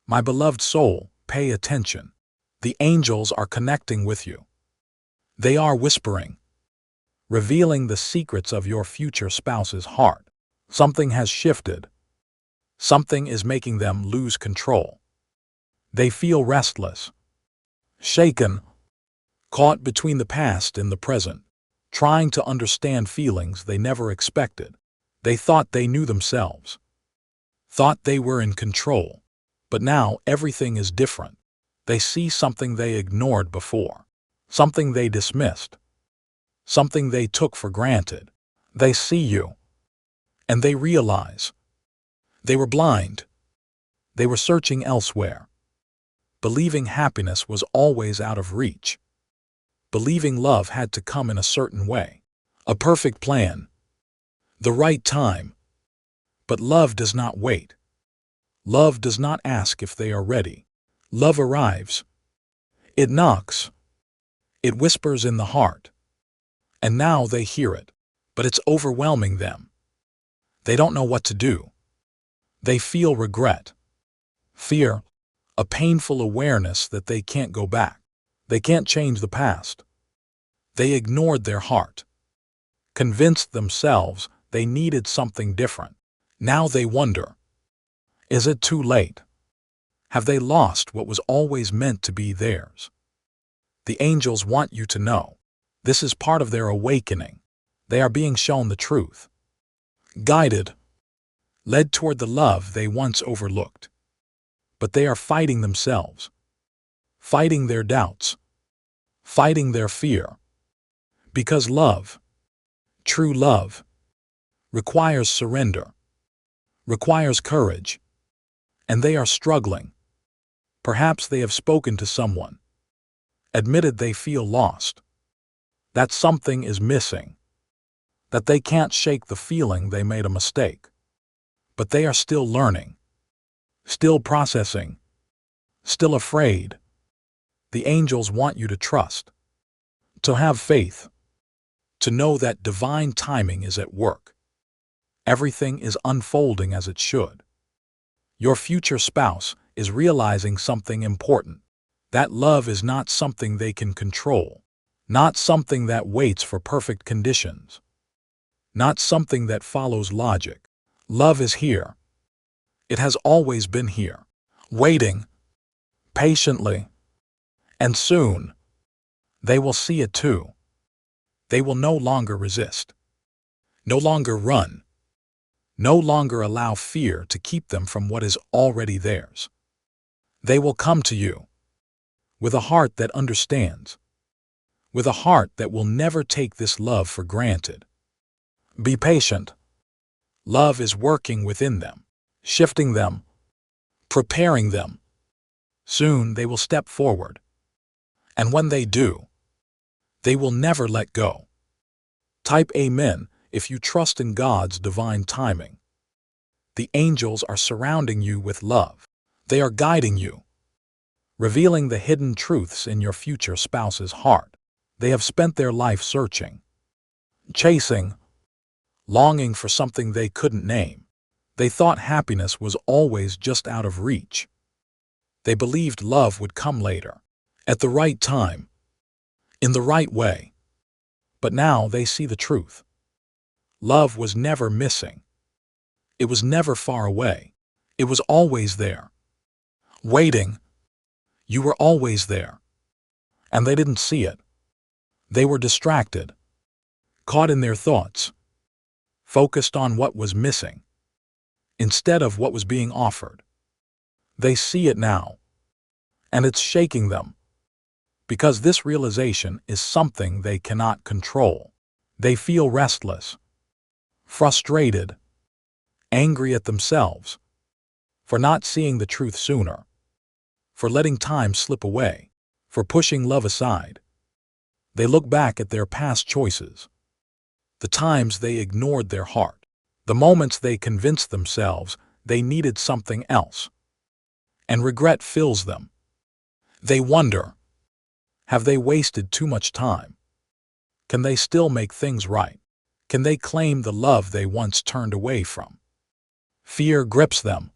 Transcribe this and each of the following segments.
My beloved soul, pay attention. The angels are connecting with you. They are whispering, revealing the secrets of your future spouse's heart. Something has shifted. Something is making them lose control. They feel restless, shaken, caught between the past and the present, trying to understand feelings they never expected. They thought they knew themselves, thought they were in control, but now everything is different. They see something they ignored before, something they dismissed, something they took for granted. They see you, and they realize they were blind. They were searching elsewhere, believing happiness was always out of reach, believing love had to come in a certain way, a perfect plan, the right time. But love does not wait. Love does not ask if they are ready. Love arrives. It knocks. It whispers in the heart. And now they hear it, but it's overwhelming them. They don't know what to do. They feel regret, fear, a painful awareness that they can't go back. They can't change the past. They ignored their heart, convinced themselves they needed something different. Now they wonder, is it too late? Have they lost what was always meant to be theirs? The angels want you to know this is part of their awakening. They are being shown the truth, guided, led toward the love they once overlooked. But they are fighting themselves, fighting their doubts, fighting their fear. Because love, true love, requires surrender, requires courage, and they are struggling. Perhaps they have spoken to someone, admitted they feel lost, that something is missing, that they can't shake the feeling they made a mistake. But they are still learning, still processing, still afraid. The angels want you to trust, to have faith, to know that divine timing is at work. Everything is unfolding as it should. Your future spouse is realizing something important. That love is not something they can control, not something that waits for perfect conditions, not something that follows logic. Love is here. It has always been here, waiting, patiently, and soon they will see it too. They will no longer resist, no longer run, no longer allow fear to keep them from what is already theirs. They will come to you with a heart that understands, with a heart that will never take this love for granted. Be patient. Love is working within them, shifting them, preparing them. Soon they will step forward. And when they do, they will never let go. Type Amen if you trust in God's divine timing. The angels are surrounding you with love. They are guiding you, revealing the hidden truths in your future spouse's heart. They have spent their life searching, chasing, longing for something they couldn't name. They thought happiness was always just out of reach. They believed love would come later, at the right time, in the right way. But now they see the truth. Love was never missing. It was never far away. It was always there, waiting. You were always there. And they didn't see it. They were distracted, caught in their thoughts, focused on what was missing, instead of what was being offered. They see it now, and it's shaking them, because this realization is something they cannot control. They feel restless, frustrated, angry at themselves for not seeing the truth sooner, for letting time slip away, for pushing love aside. They look back at their past choices, the times they ignored their heart, the moments they convinced themselves they needed something else, and regret fills them. They wonder, have they wasted too much time? Can they still make things right? Can they claim the love they once turned away from? Fear grips them.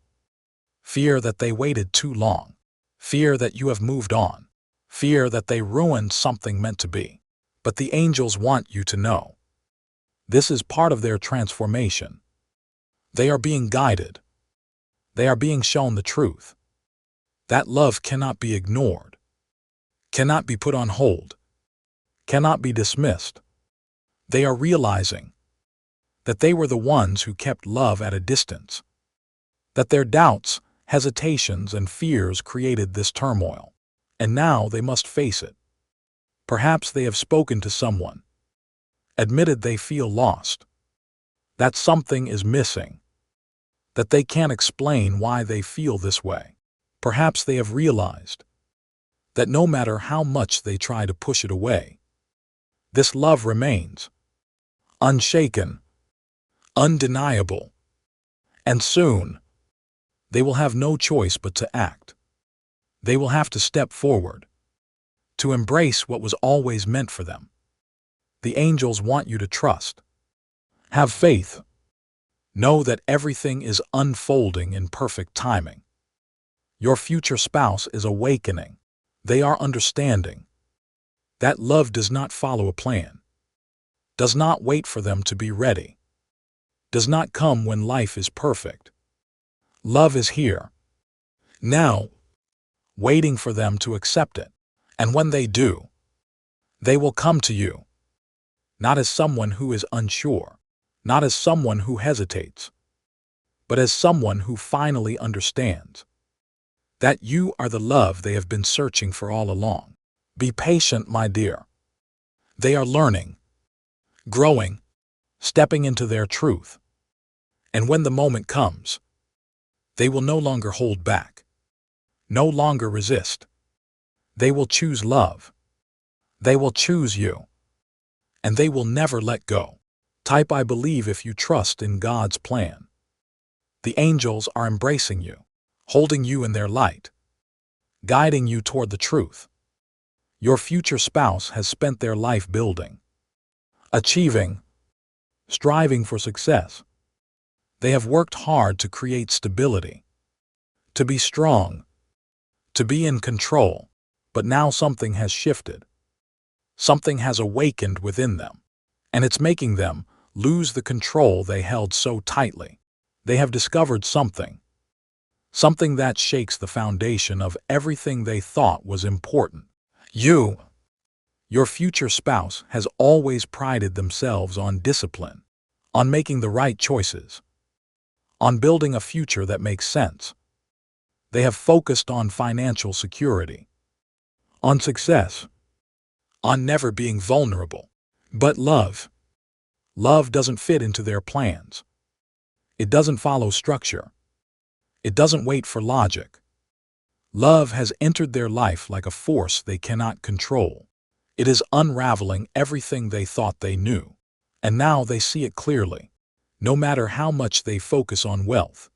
Fear that they waited too long. Fear that you have moved on. Fear that they ruined something meant to be. But the angels want you to know. This is part of their transformation. They are being guided. They are being shown the truth. That love cannot be ignored, cannot be put on hold, cannot be dismissed. They are realizing that they were the ones who kept love at a distance, that their doubts, hesitations, and fears created this turmoil, and now they must face it. Perhaps they have spoken to someone, admitted they feel lost, that something is missing, that they can't explain why they feel this way. Perhaps they have realized that no matter how much they try to push it away, this love remains unshaken, undeniable, and soon they will have no choice but to act. They will have to step forward, to embrace what was always meant for them. The angels want you to trust. Have faith. Know that everything is unfolding in perfect timing. Your future spouse is awakening. They are understanding that love does not follow a plan, does not wait for them to be ready, does not come when life is perfect. Love is here, now, waiting for them to accept it. And when they do, they will come to you, not as someone who is unsure, not as someone who hesitates, but as someone who finally understands that you are the love they have been searching for all along. Be patient, my dear. They are learning, growing, stepping into their truth. And when the moment comes, they will no longer hold back, no longer resist. They will choose love. They will choose you. And they will never let go. Type I believe if you trust in God's plan. The angels are embracing you, holding you in their light, guiding you toward the truth. Your future spouse has spent their life building, achieving, striving for success. They have worked hard to create stability, to be strong, to be in control, but now something has shifted. Something has awakened within them, and it's making them lose the control they held so tightly. They have discovered something that shakes the foundation of everything they thought was important. You, your future spouse, has always prided themselves on discipline, on making the right choices, on building a future that makes sense. They have focused on financial security, on success, on never being vulnerable. But love doesn't fit into their plans. It doesn't follow structure. It doesn't wait for logic. Love has entered their life like a force they cannot control. It is unraveling everything they thought they knew, and now they see it clearly. No matter how much they focus on wealth,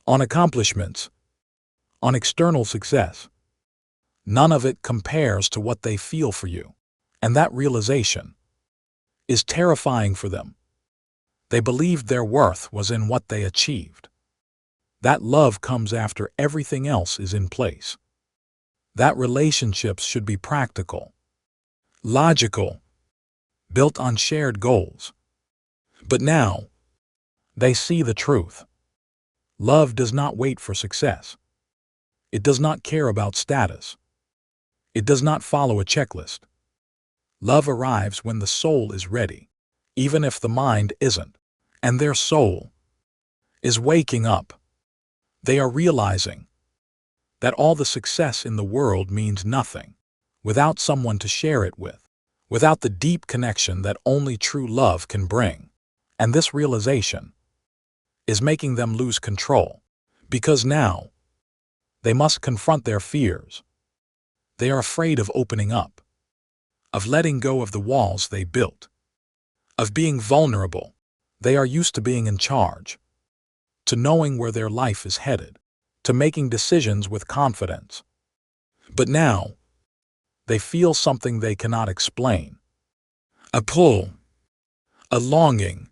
on accomplishments, on external success, none of it compares to what they feel for you. And that realization is terrifying for them. They believed their worth was in what they achieved. That love comes after everything else is in place. That relationships should be practical, logical, built on shared goals. But now, they see the truth. Love does not wait for success. It does not care about status. It does not follow a checklist. Love arrives when the soul is ready, even if the mind isn't. And their soul is waking up. They are realizing that all the success in the world means nothing without someone to share it with, without the deep connection that only true love can bring. And this realization is making them lose control, because now they must confront their fears. They are afraid of opening up, of letting go of the walls they built, of being vulnerable. They are used to being in charge, to knowing where their life is headed, to making decisions with confidence. But now, they feel something they cannot explain. A pull, a longing,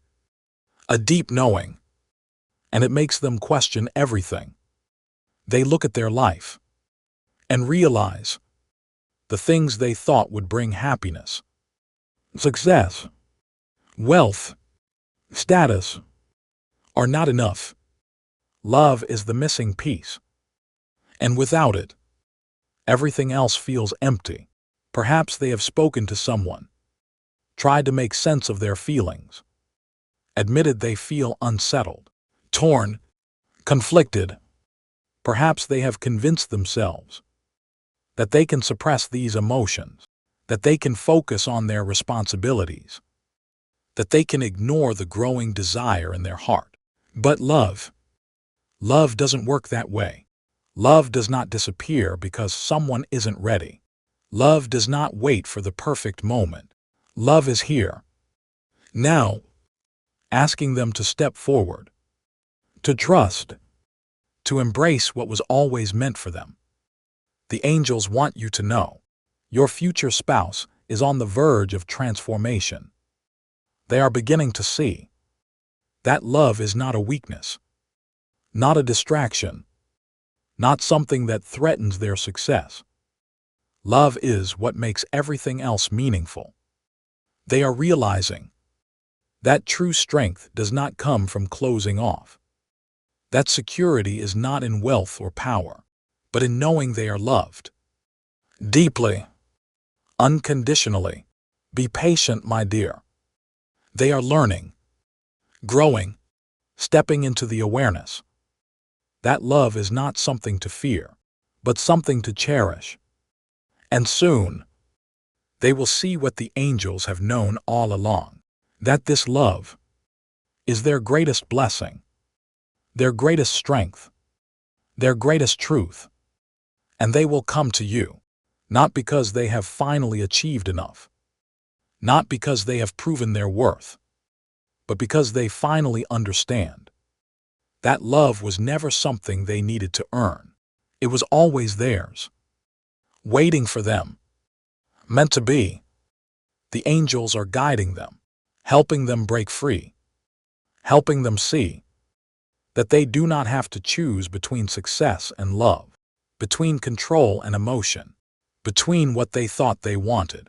a deep knowing, and it makes them question everything. They look at their life and realize the things they thought would bring happiness, success, wealth, status are not enough. Love is the missing piece. And without it, everything else feels empty. Perhaps they have spoken to someone, tried to make sense of their feelings, admitted they feel unsettled, torn, conflicted. Perhaps they have convinced themselves that they can suppress these emotions, that they can focus on their responsibilities, that they can ignore the growing desire in their heart. But love doesn't work that way. Love does not disappear because someone isn't ready. Love does not wait for the perfect moment. Love is here, now, asking them to step forward, to trust, to embrace what was always meant for them. The angels want you to know your future spouse is on the verge of transformation. They are beginning to see that love is not a weakness, not a distraction, not something that threatens their success. Love is what makes everything else meaningful. They are realizing that true strength does not come from closing off. That security is not in wealth or power, but in knowing they are loved. Deeply, unconditionally. Be patient, my dear. They are learning, growing, stepping into the awareness that love is not something to fear, but something to cherish. And soon, they will see what the angels have known all along, that this love is their greatest blessing, their greatest strength, their greatest truth. And they will come to you, not because they have finally achieved enough, not because they have proven their worth, but because they finally understand that love was never something they needed to earn. It was always theirs, waiting for them, meant to be. The angels are guiding them, helping them break free, helping them see that they do not have to choose between success and love, between control and emotion, between what they thought they wanted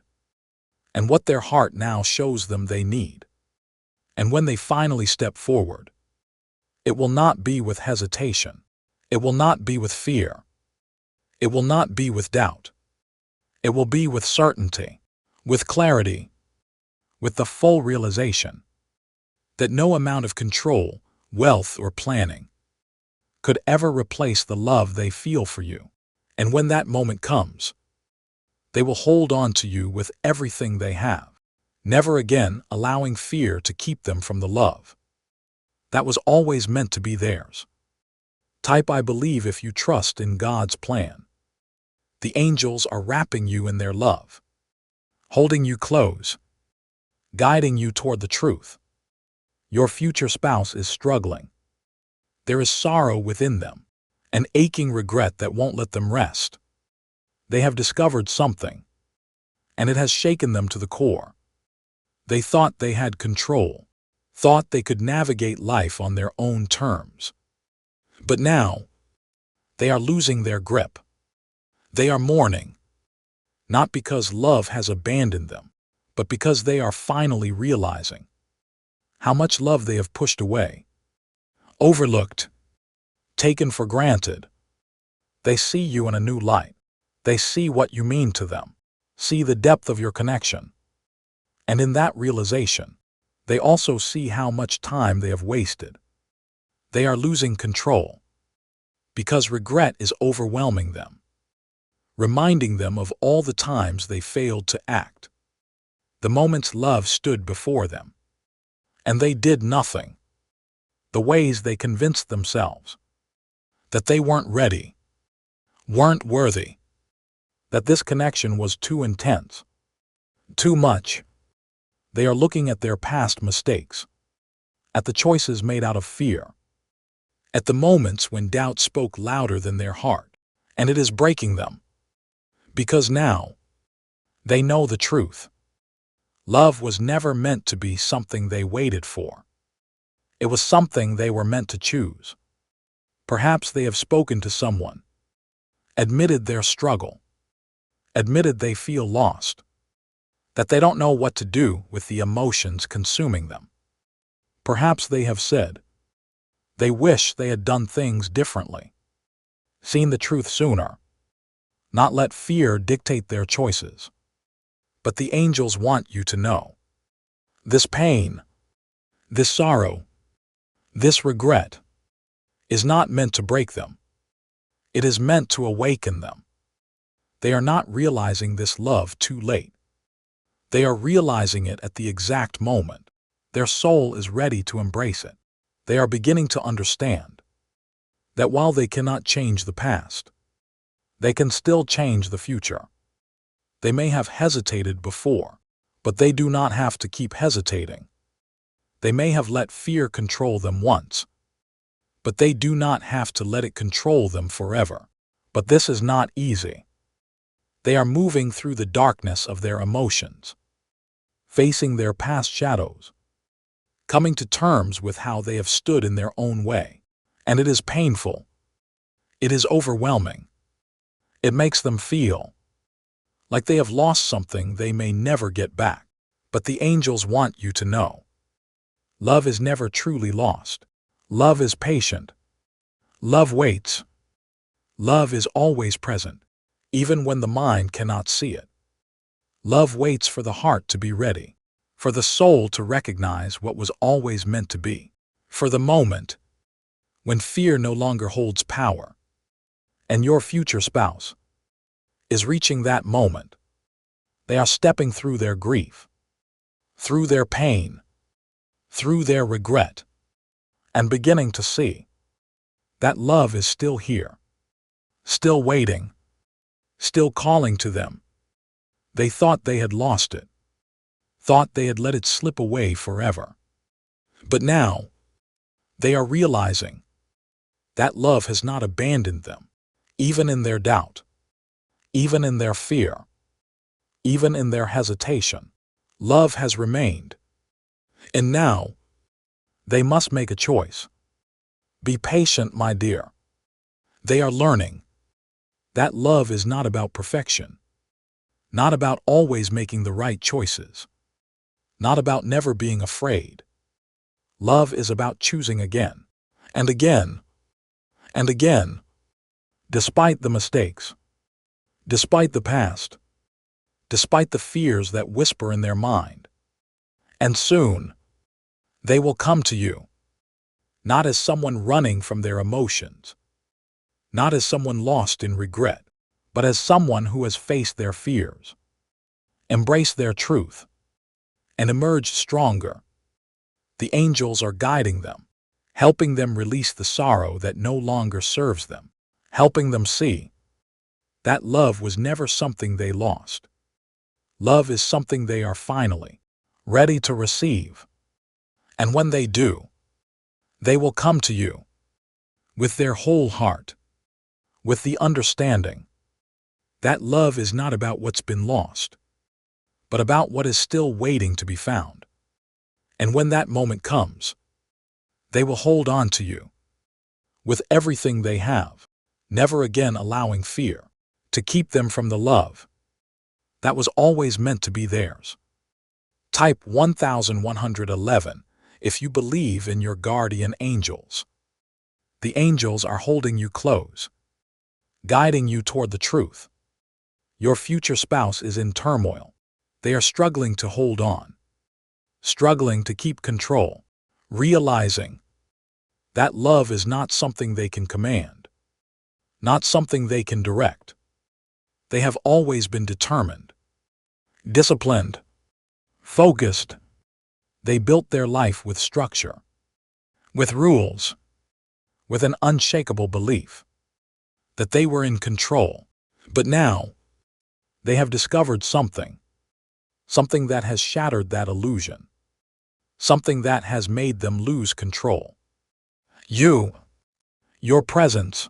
and what their heart now shows them they need. And when they finally step forward, it will not be with hesitation. It will not be with fear. It will not be with doubt. It will be with certainty, with clarity, with the full realization that no amount of control, wealth, or planning could ever replace the love they feel for you. And when that moment comes, they will hold on to you with everything they have, never again allowing fear to keep them from the love that was always meant to be theirs. Type I believe if you trust in God's plan. The angels are wrapping you in their love, holding you close, guiding you toward the truth. Your future spouse is struggling. There is sorrow within them, an aching regret that won't let them rest. They have discovered something, and it has shaken them to the core. They thought they had control, thought they could navigate life on their own terms. But now, they are losing their grip. They are mourning, not because love has abandoned them, but because they are finally realizing how much love they have pushed away, overlooked, taken for granted. They see you in a new light. They see what you mean to them, see the depth of your connection. And in that realization, they also see how much time they have wasted. They are losing control because regret is overwhelming them, reminding them of all the times they failed to act, the moments love stood before them, and they did nothing, the ways they convinced themselves that they weren't ready, weren't worthy, that this connection was too intense, too much. They are looking at their past mistakes, at the choices made out of fear, at the moments when doubt spoke louder than their heart, and it is breaking them. Because now, they know the truth. Love was never meant to be something they waited for. It was something they were meant to choose. Perhaps they have spoken to someone, admitted their struggle, admitted they feel lost, that they don't know what to do with the emotions consuming them. Perhaps they have said they wish they had done things differently, seen the truth sooner, not let fear dictate their choices. But the angels want you to know this pain, this sorrow, this regret is not meant to break them. It is meant to awaken them. They are not realizing this love too late. They are realizing it at the exact moment. Their soul is ready to embrace it. They are beginning to understand that while they cannot change the past, they can still change the future. They may have hesitated before, but they do not have to keep hesitating. They may have let fear control them once, but they do not have to let it control them forever. But this is not easy. They are moving through the darkness of their emotions, facing their past shadows, coming to terms with how they have stood in their own way. And it is painful. It is overwhelming. It makes them feel like they have lost something they may never get back. But the angels want you to know love is never truly lost. Love is patient. Love waits. Love is always present, even when the mind cannot see it. Love waits for the heart to be ready, for the soul to recognize what was always meant to be, for the moment when fear no longer holds power, and your future spouse is reaching that moment. They are stepping through their grief, through their pain, through their regret, and beginning to see that love is still here, still waiting, still calling to them. They thought they had lost it, thought they had let it slip away forever. But now, they are realizing that love has not abandoned them, even in their doubt, even in their fear, even in their hesitation. Love has remained. And now, they must make a choice. Be patient, my dear. They are learning that love is not about perfection, not about always making the right choices, not about never being afraid. Love is about choosing again, and again, and again, despite the mistakes, despite the past, despite the fears that whisper in their mind. And soon, they will come to you, not as someone running from their emotions, not as someone lost in regret, but as someone who has faced their fears, embraced their truth, and emerged stronger. The angels are guiding them, helping them release the sorrow that no longer serves them, helping them see that love was never something they lost. Love is something they are finally ready to receive. And when they do, they will come to you with their whole heart, with the understanding that love is not about what's been lost, but about what is still waiting to be found. And when that moment comes, they will hold on to you with everything they have, never again allowing fear to keep them from the love that was always meant to be theirs. Type 1111 if you believe in your guardian angels. The angels are holding you close, guiding you toward the truth. Your future spouse is in turmoil. They are struggling to hold on, struggling to keep control, realizing that love is not something they can command, not something they can direct. They have always been determined, disciplined, focused. They built their life with structure, with rules, with an unshakable belief that they were in control. But now, they have discovered something that has shattered that illusion, something that has made them lose control. Your presence,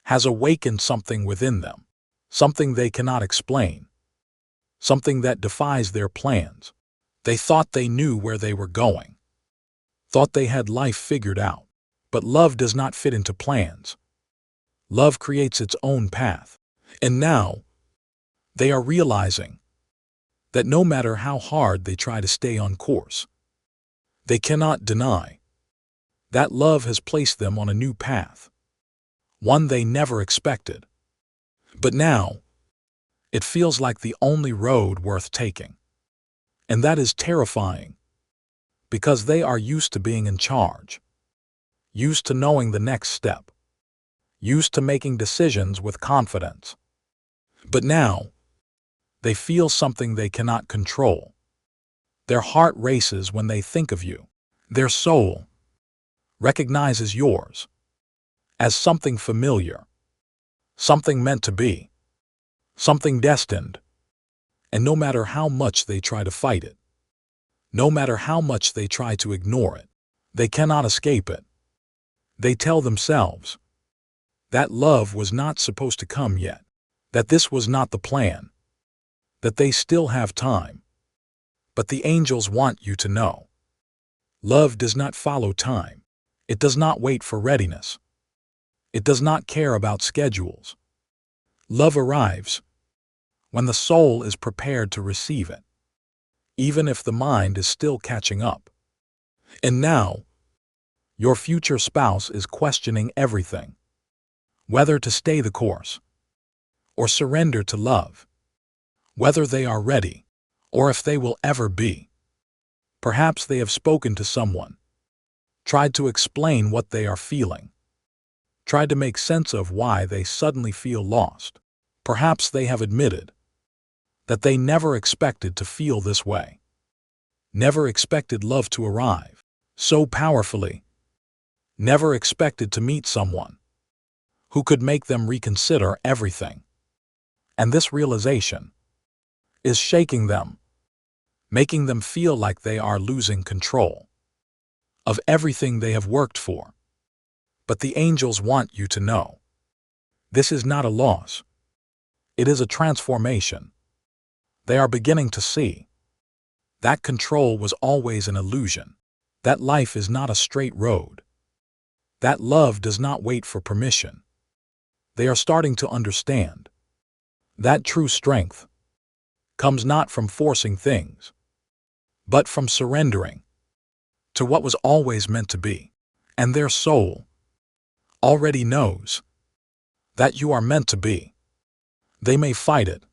has awakened something within them, something they cannot explain, something that defies their plans. They thought they knew where they were going, thought they had life figured out, But love does not fit into plans. Love creates its own path. And now, they are realizing that no matter how hard they try to stay on course, they cannot deny that love has placed them on a new path, one they never expected. But now, it feels like the only road worth taking. And that is terrifying, because they are used to being in charge, used to knowing the next step, used to making decisions with confidence. But now, they feel something they cannot control. Their heart races when they think of you. Their soul recognizes yours as something familiar, something meant to be, something destined. And no matter how much they try to fight it, no matter how much they try to ignore it, they cannot escape it. They tell themselves that love was not supposed to come yet, that this was not the plan, that they still have time. But the angels want you to know, love does not follow time. It does not wait for readiness. It does not care about schedules. Love arrives when the soul is prepared to receive it, even if the mind is still catching up. And now, your future spouse is questioning everything, whether to stay the course or surrender to love, whether they are ready or if they will ever be. Perhaps they have spoken to someone, tried to explain what they are feeling, tried to make sense of why they suddenly feel lost. Perhaps they have admitted that they never expected to feel this way, never expected love to arrive so powerfully, never expected to meet someone who could make them reconsider everything. And this realization is shaking them, making them feel like they are losing control of everything they have worked for. But the angels want you to know, this is not a loss. It is a transformation. They are beginning to see that control was always an illusion, that life is not a straight road, that love does not wait for permission. They are starting to understand that true strength comes not from forcing things, but from surrendering to what was always meant to be. And their soul already knows that you are meant to be. They may fight it,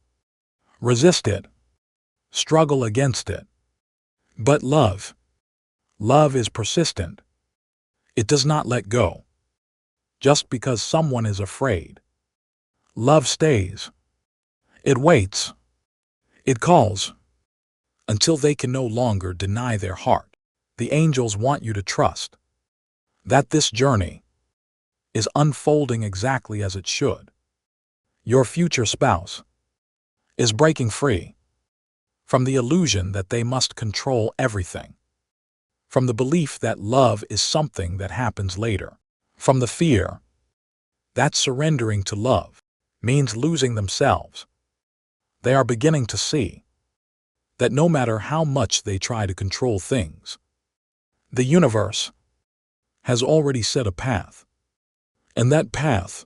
resist it, struggle against it. But love is persistent. It does not let go just because someone is afraid. Love stays. It waits. It calls until they can no longer deny their heart. The angels want you to trust that this journey is unfolding exactly as it should. Your future spouse is breaking free from the illusion that they must control everything, from the belief that love is something that happens later, from the fear that surrendering to love means losing themselves. They are beginning to see that no matter how much they try to control things, the universe has already set a path, and that path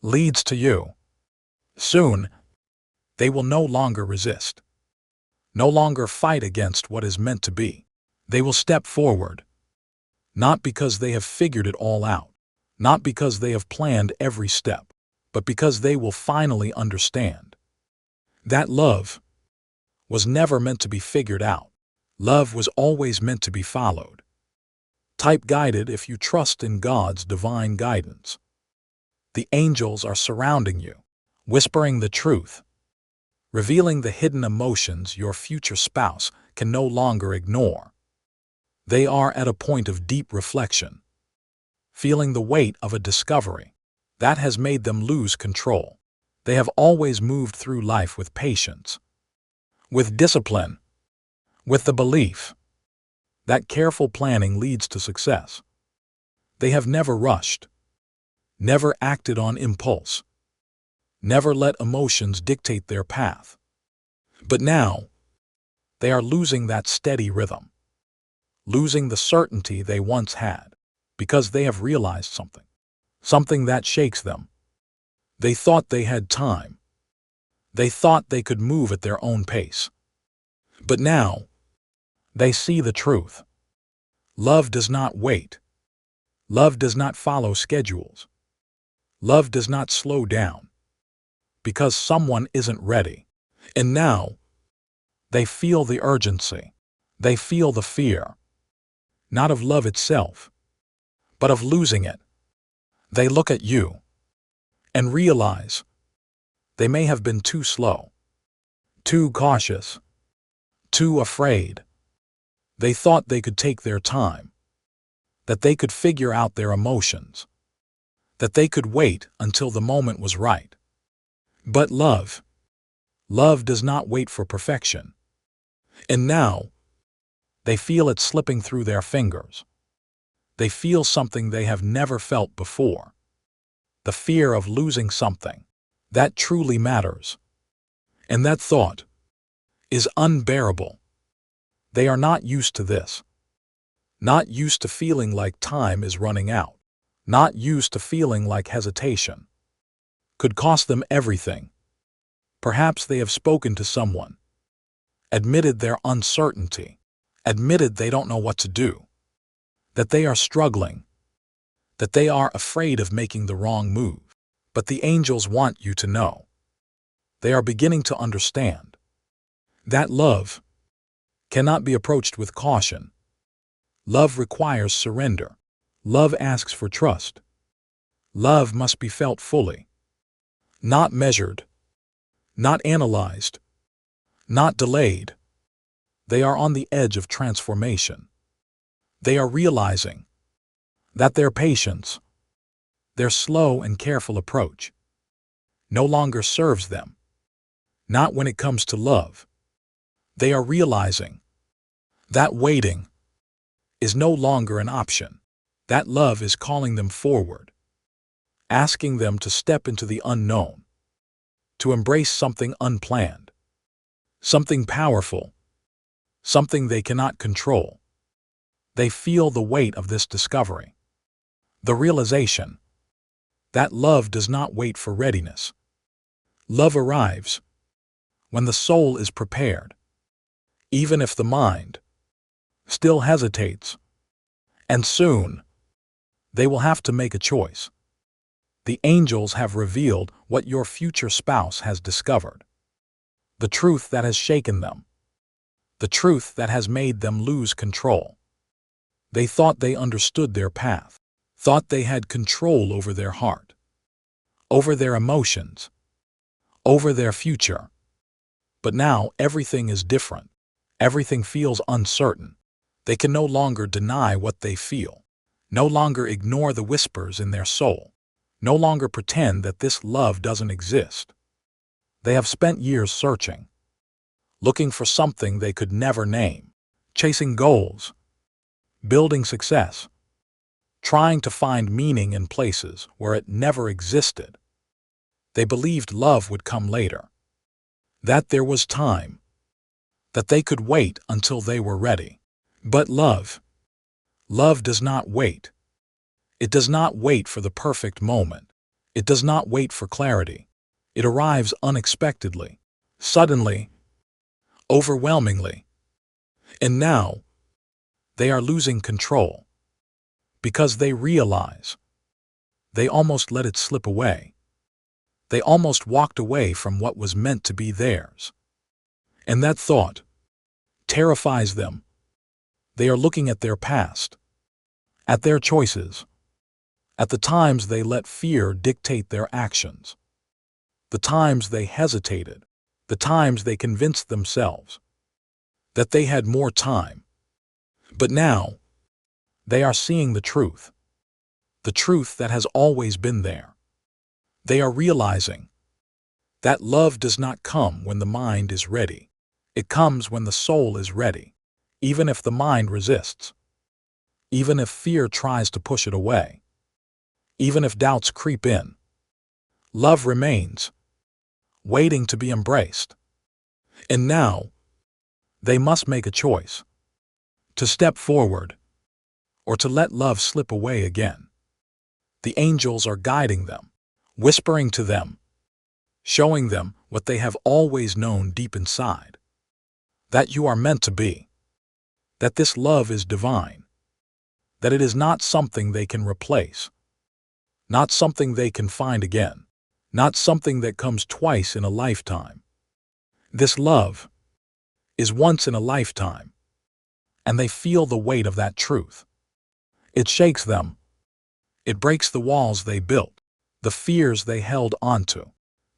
leads to you. Soon, they will no longer resist, no longer fight against what is meant to be. They will step forward, not because they have figured it all out, not because they have planned every step, but because they will finally understand that love was never meant to be figured out. Love was always meant to be followed. Type guided if you trust in God's divine guidance. The angels are surrounding you, whispering the truth, revealing the hidden emotions your future spouse can no longer ignore. They are at a point of deep reflection, feeling the weight of a discovery that has made them lose control. They have always moved through life with patience, with discipline, with the belief that careful planning leads to success. They have never rushed, never acted on impulse, never let emotions dictate their path. But now, they are losing that steady rhythm, losing the certainty they once had, because they have realized something that shakes them. They thought they had time. They thought they could move at their own pace. But now, they see the truth. Love does not wait. Love does not follow schedules. Love does not slow down because someone isn't ready. And now, they feel the urgency. They feel the fear, not of love itself, but of losing it. They look at you and realize they may have been too slow, too cautious, too afraid. They thought they could take their time, that they could figure out their emotions, that they could wait until the moment was right. But love does not wait for perfection. And now, they feel it slipping through their fingers. They feel something they have never felt before. The fear of losing something that truly matters. And that thought is unbearable. They are not used to this. Not used to feeling like time is running out. Not used to feeling like hesitation could cost them everything. Perhaps they have spoken to someone, admitted their uncertainty, admitted they don't know what to do, that they are struggling, that they are afraid of making the wrong move. But the angels want you to know. They are beginning to understand that love cannot be approached with caution. Love requires surrender. Love asks for trust. Love must be felt fully, not measured, not analyzed, not delayed. They are on the edge of transformation. They are realizing that their patience, their slow and careful approach, no longer serves them, not when it comes to love. They are realizing that waiting is no longer an option, that love is calling them forward, asking them to step into the unknown, to embrace something unplanned, something powerful, something they cannot control. They feel the weight of this discovery, the realization that love does not wait for readiness. Love arrives when the soul is prepared, even if the mind still hesitates. And soon, they will have to make a choice. The angels have revealed what your future spouse has discovered, the truth that has shaken them, the truth that has made them lose control. They thought they understood their path, thought they had control over their heart, over their emotions, over their future. But now everything is different. Everything feels uncertain. They can no longer deny what they feel, no longer ignore the whispers in their soul, no longer pretend that this love doesn't exist. They have spent years searching, looking for something they could never name, chasing goals, building success, trying to find meaning in places where it never existed. They believed love would come later, that there was time, that they could wait until they were ready. But love does not wait. It does not wait for the perfect moment. It does not wait for clarity. It arrives unexpectedly, suddenly, overwhelmingly. And now, they are losing control because they realize they almost let it slip away. They almost walked away from what was meant to be theirs. And that thought terrifies them. They are looking at their past, at their choices, at the times they let fear dictate their actions, the times they hesitated, the times they convinced themselves that they had more time. But now, they are seeing the truth that has always been there. They are realizing that love does not come when the mind is ready. It comes when the soul is ready, even if the mind resists, even if fear tries to push it away, even if doubts creep in. Love remains, waiting to be embraced. And now, they must make a choice to step forward, or to let love slip away again. The angels are guiding them, whispering to them, showing them what they have always known deep inside, that you are meant to be, that this love is divine, that it is not something they can replace, not something they can find again, not something that comes twice in a lifetime. This love is once in a lifetime, and they feel the weight of that truth. It shakes them. It breaks the walls they built, the fears they held onto,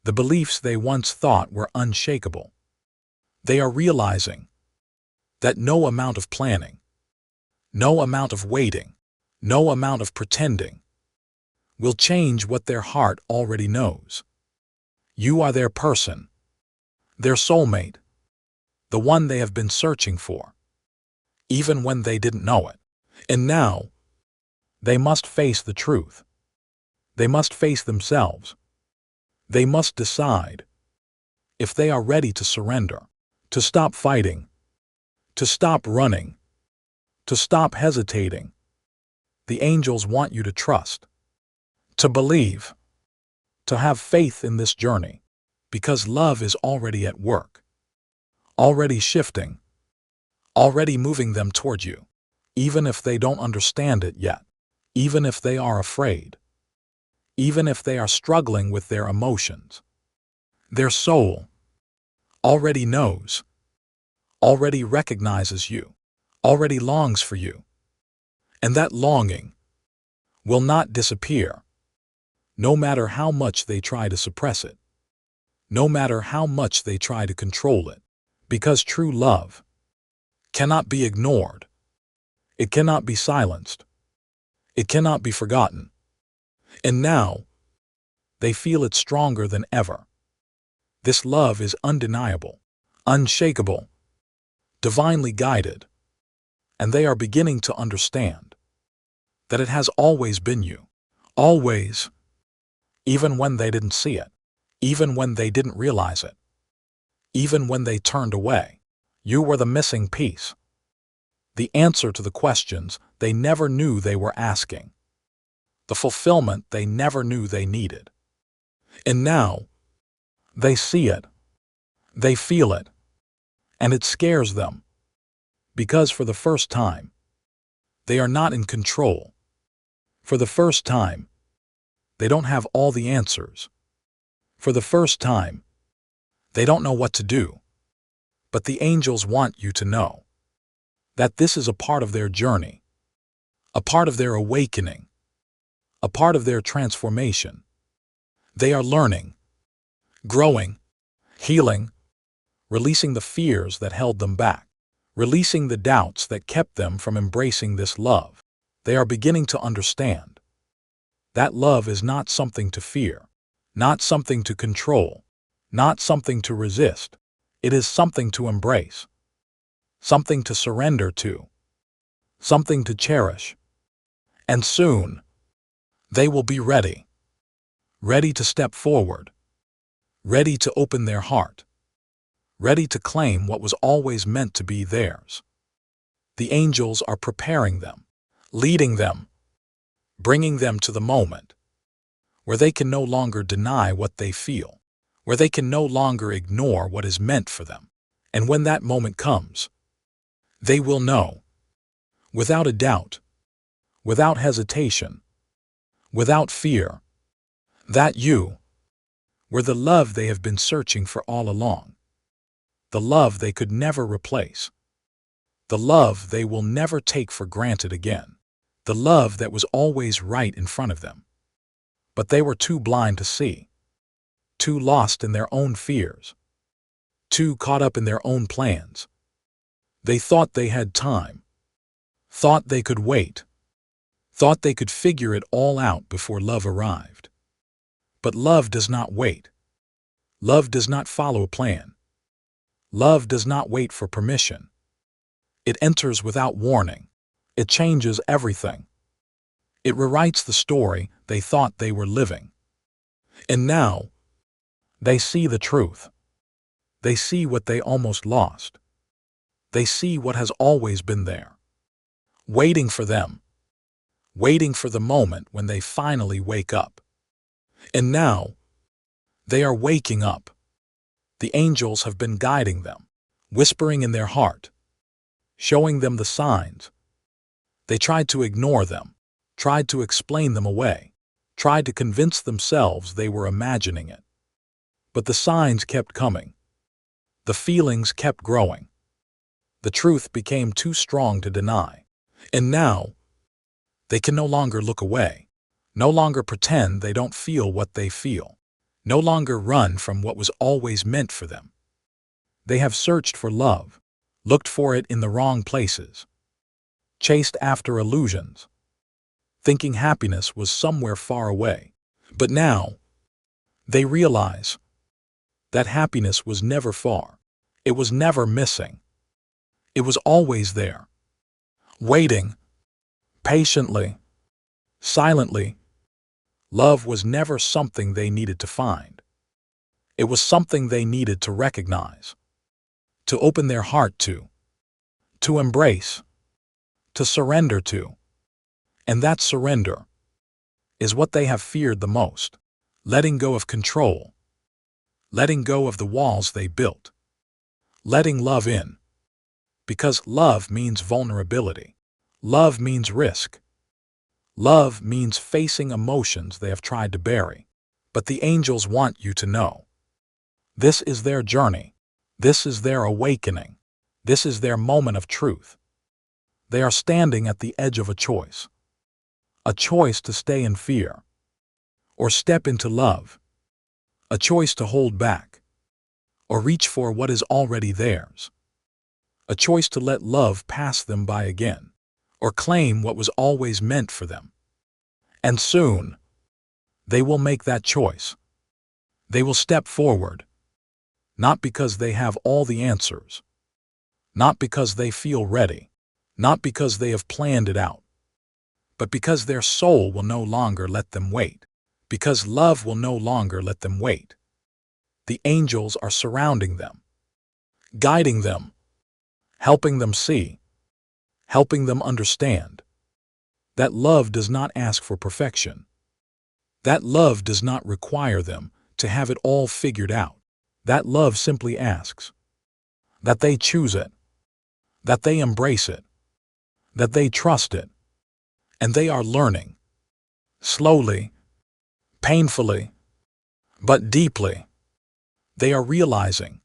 the beliefs they once thought were unshakable. They are realizing that no amount of planning, no amount of waiting, no amount of pretending will change what their heart already knows. You are their person, their soulmate, the one they have been searching for, even when they didn't know it. And now, they must face the truth. They must face themselves. They must decide if they are ready to surrender, to stop fighting, to stop running, to stop hesitating. The angels want you to trust, to believe, to have faith in this journey, because love is already at work, already shifting, already moving them toward you, even if they don't understand it yet, even if they are afraid, even if they are struggling with their emotions. Their soul already knows, already recognizes you, already longs for you, and that longing will not disappear, no matter how much they try to suppress it, no matter how much they try to control it, because true love cannot be ignored. It cannot be silenced. It cannot be forgotten. And now, they feel it stronger than ever. This love is undeniable, unshakable, divinely guided, and they are beginning to understand that it has always been you, always, even when they didn't see it, even when they didn't realize it, even when they turned away. You were the missing piece, the answer to the questions they never knew they were asking, the fulfillment they never knew they needed. And now, they see it, they feel it, and it scares them, because for the first time, they are not in control. For the first time, they don't have all the answers. For the first time, they don't know what to do. But the angels want you to know that this is a part of their journey, a part of their awakening, a part of their transformation. They are learning, growing, healing, releasing the fears that held them back, releasing the doubts that kept them from embracing this love. They are beginning to understand that love is not something to fear, not something to control, not something to resist. It is something to embrace, something to surrender to, something to cherish. And soon, they will be ready, ready to step forward, ready to open their heart, ready to claim what was always meant to be theirs. The angels are preparing them, leading them, bringing them to the moment where they can no longer deny what they feel, where they can no longer ignore what is meant for them. And when that moment comes, they will know, without a doubt, without hesitation, without fear, that you were the love they have been searching for all along, the love they could never replace, the love they will never take for granted again, the love that was always right in front of them. But they were too blind to see, too lost in their own fears, too caught up in their own plans. They thought they had time, thought they could wait, thought they could figure it all out before love arrived. But love does not wait. Love does not follow a plan. Love does not wait for permission. It enters without warning. It changes everything. It rewrites the story they thought they were living. And now, they see the truth. They see what they almost lost. They see what has always been there, waiting for them, waiting for the moment when they finally wake up. And now, they are waking up. The angels have been guiding them, whispering in their heart, showing them the signs. They tried to ignore them, tried to explain them away, tried to convince themselves they were imagining it. But the signs kept coming. The feelings kept growing. The truth became too strong to deny. And now, they can no longer look away, no longer pretend they don't feel what they feel, no longer run from what was always meant for them. They have searched for love, looked for it in the wrong places, chased after illusions, thinking happiness was somewhere far away. But now, they realize that happiness was never far. It was never missing. It was always there, waiting, patiently, silently. Love was never something they needed to find. It was something they needed to recognize, to open their heart to embrace, to surrender to. And that surrender is what they have feared the most, letting go of control, letting go of the walls they built, letting love in. Because love means vulnerability. Love means risk. Love means facing emotions they have tried to bury. But the angels want you to know. This is their journey. This is their awakening. This is their moment of truth. They are standing at the edge of a choice to stay in fear, or step into love, a choice to hold back, or reach for what is already theirs, a choice to let love pass them by again, or claim what was always meant for them. And soon, they will make that choice. They will step forward, not because they have all the answers, not because they feel ready, not because they have planned it out, but because their soul will no longer let them wait, because love will no longer let them wait. The angels are surrounding them, guiding them, helping them see, helping them understand that love does not ask for perfection, that love does not require them to have it all figured out, that love simply asks that they choose it, that they embrace it, that they trust it. And they are learning, slowly, painfully, but deeply. They are realizing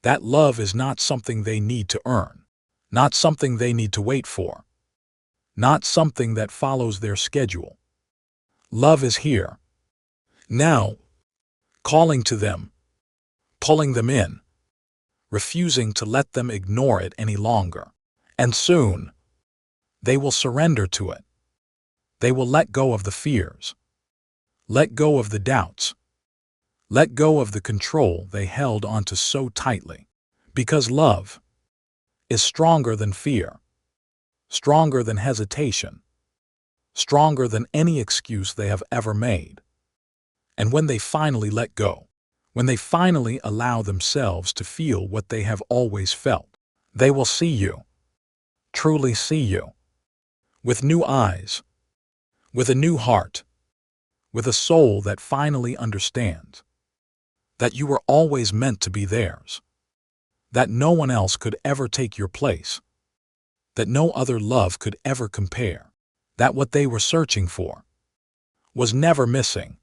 that love is not something they need to earn, not something they need to wait for, not something that follows their schedule. Love is here, now, calling to them, pulling them in, refusing to let them ignore it any longer. And soon, they will surrender to it. They will let go of the fears, let go of the doubts, let go of the control they held onto so tightly. Because love is stronger than fear, stronger than hesitation, stronger than any excuse they have ever made. And when they finally let go, when they finally allow themselves to feel what they have always felt, they will see you, truly see you, with new eyes, with a new heart, with a soul that finally understands that you were always meant to be theirs, that no one else could ever take your place, that no other love could ever compare, that what they were searching for was never missing.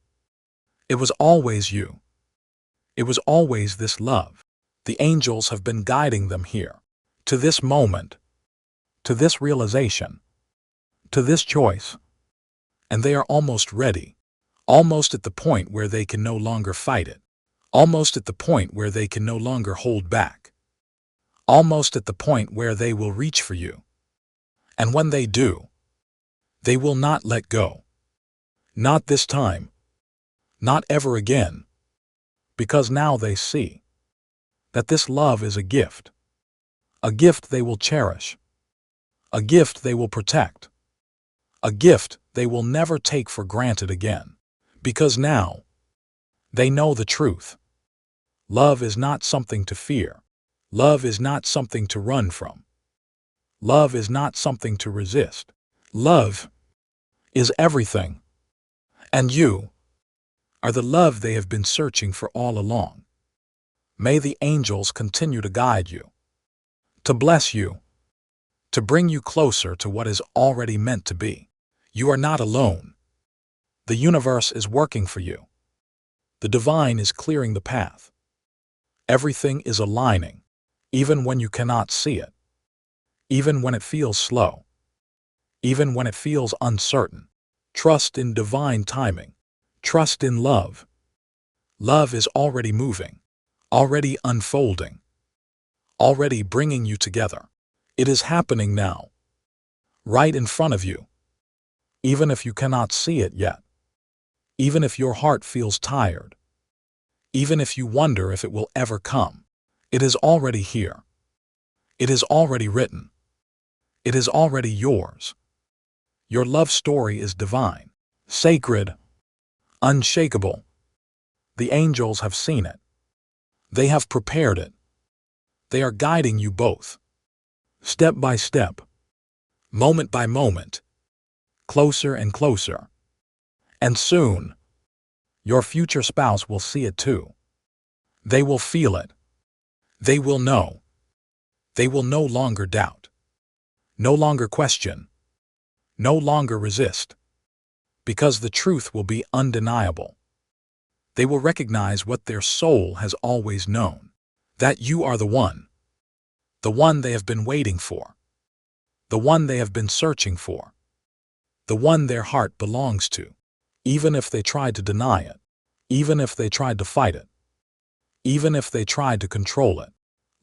It was always you. It was always this love. The angels have been guiding them here, to this moment, to this realization, to this choice. And they are almost ready, almost at the point where they can no longer fight it, almost at the point where they can no longer hold back, almost at the point where they will reach for you. And when they do, they will not let go. Not this time, not ever again, because now they see that this love is a gift they will cherish, a gift they will protect, a gift they will never take for granted again, because now they know the truth. Love is not something to fear. Love is not something to run from. Love is not something to resist. Love is everything, and you are the love they have been searching for all along. May the angels continue to guide you, to bless you, to bring you closer to what is already meant to be. You are not alone. The universe is working for you. The divine is clearing the path. Everything is aligning, even when you cannot see it, even when it feels slow, even when it feels uncertain. Trust in divine timing. Trust in love. Love is already moving, already unfolding, already bringing you together. It is happening now, right in front of you, even if you cannot see it yet, even if your heart feels tired, even if you wonder if it will ever come. It is already here. It is already written. It is already yours. Your love story is divine, sacred, unshakable. The angels have seen it. They have prepared it. They are guiding you both, step by step, moment by moment, closer and closer. And soon, your future spouse will see it too. They will feel it. They will know. They will no longer doubt, no longer question, no longer resist, because the truth will be undeniable. They will recognize what their soul has always known, that you are the one they have been waiting for, the one they have been searching for, the one their heart belongs to. Even if they tried to deny it, even if they tried to fight it, even if they tried to control it,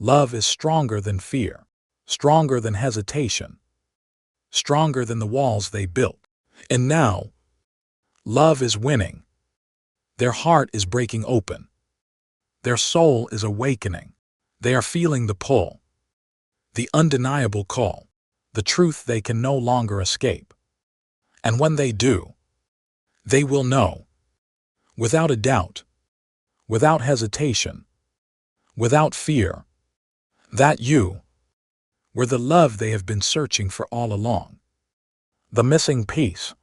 love is stronger than fear, stronger than hesitation, stronger than the walls they built. And now, love is winning. Their heart is breaking open. Their soul is awakening. They are feeling the pull, the undeniable call, the truth they can no longer escape. And when they do, they will know, without a doubt, without hesitation, without fear, that you were the love they have been searching for all along. The missing piece,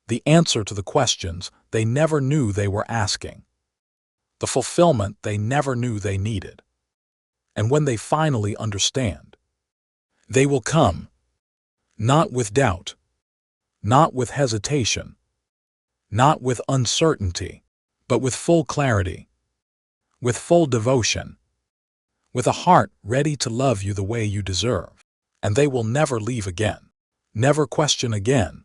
the answer to the questions they never knew they were asking, the fulfillment they never knew they needed. And when they finally understand, they will come, not with doubt, not with hesitation, not with uncertainty, but with full clarity, with full devotion, with a heart ready to love you the way you deserve. And they will never leave again, never question again,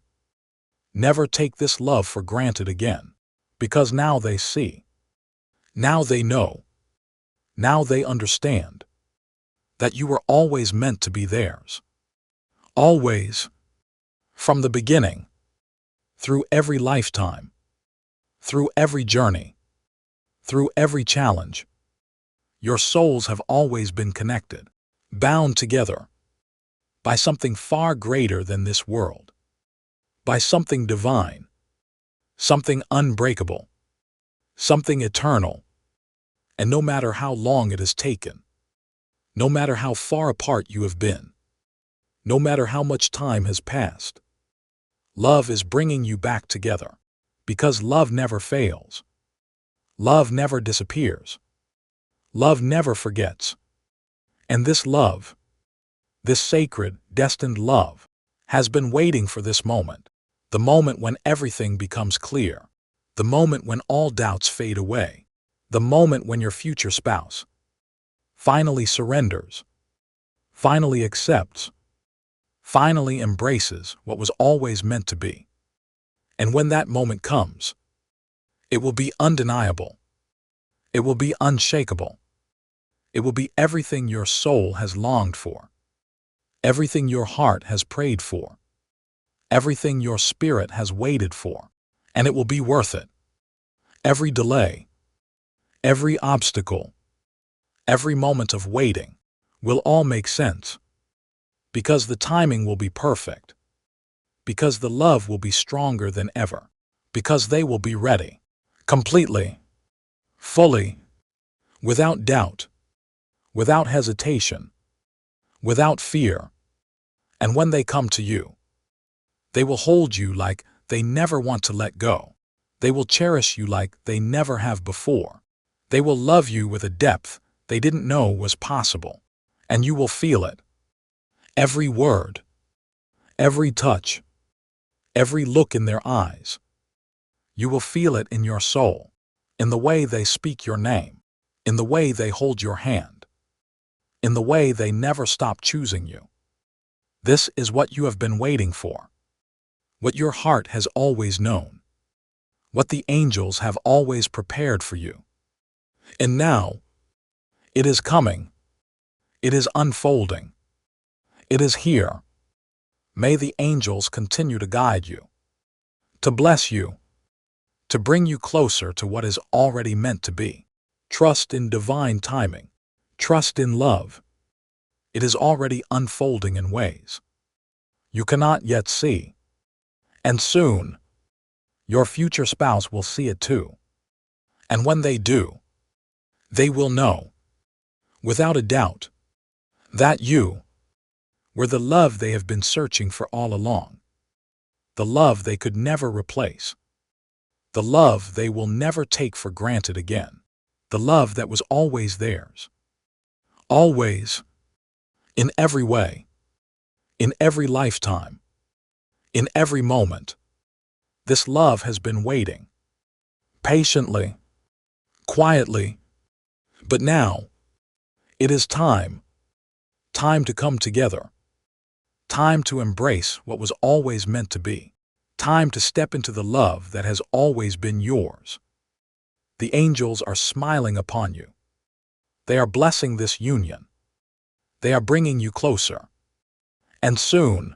never take this love for granted again, because now they see, now they know, now they understand that you were always meant to be theirs. Always, from the beginning, through every lifetime, through every journey, through every challenge, your souls have always been connected, bound together, by something far greater than this world, by something divine, something unbreakable, something eternal. And no matter how long it has taken, no matter how far apart you have been, no matter how much time has passed, love is bringing you back together, because love never fails. Love never disappears. Love never forgets. And this love, this sacred, destined love, has been waiting for this moment, the moment when everything becomes clear, the moment when all doubts fade away, the moment when your future spouse finally surrenders, finally accepts, finally embraces what was always meant to be. And when that moment comes, it will be undeniable. It will be unshakable. It will be everything your soul has longed for, everything your heart has prayed for, everything your spirit has waited for, and it will be worth it. Every delay, every obstacle, every moment of waiting will all make sense, because the timing will be perfect, because the love will be stronger than ever, because they will be ready, completely, fully, without doubt, without hesitation, without fear. And when they come to you, They will hold you like they never want to let go. They will cherish you like they never have before. They will love you with a depth they didn't know was possible. And you will feel it. Every word, every touch, every look in their eyes. You will feel it in your soul, in the way they speak your name, in the way they hold your hand, in the way they never stop choosing you. This is what you have been waiting for, what your heart has always known, what the angels have always prepared for you. And now, it is coming. It is unfolding. It is here. May the angels continue to guide you, to bless you, to bring you closer to what is already meant to be. Trust in divine timing. Trust in love. It is already unfolding in ways you cannot yet see. And soon, your future spouse will see it too. And when they do, they will know, without a doubt, that you were the love they have been searching for all along, the love they could never replace, the love they will never take for granted again, the love that was always theirs. Always, in every way, in every lifetime, in every moment. This love has been waiting, patiently, quietly, but now, it is time to come together, time to embrace what was always meant to be, time to step into the love that has always been yours. The angels are smiling upon you. They are blessing this union. They are bringing you closer. And soon,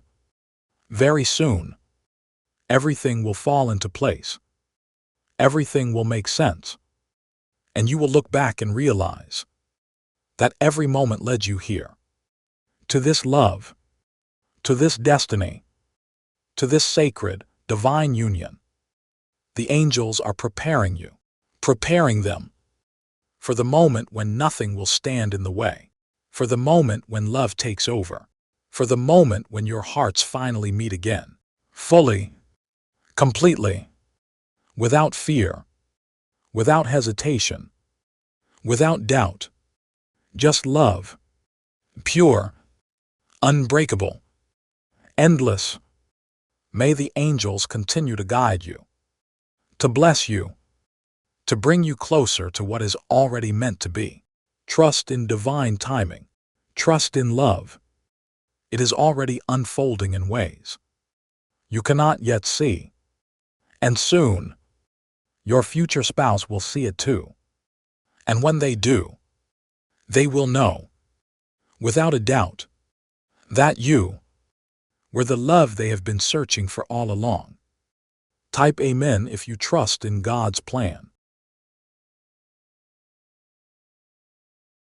very soon, everything will fall into place. Everything will make sense. And you will look back and realize that every moment led you here, to this love, to this destiny, to this sacred, divine union. The angels are preparing you, preparing them for the moment when nothing will stand in the way, for the moment when love takes over, for the moment when your hearts finally meet again, fully, completely, without fear, without hesitation, without doubt, just love, pure, unbreakable, endless. May the angels continue to guide you, to bless you, to bring you closer to what is already meant to be. Trust in divine timing. Trust in love. It is already unfolding in ways you cannot yet see. And soon, your future spouse will see it too. And when they do, they will know, without a doubt, that you were the love they have been searching for all along. Type Amen if you trust in God's plan.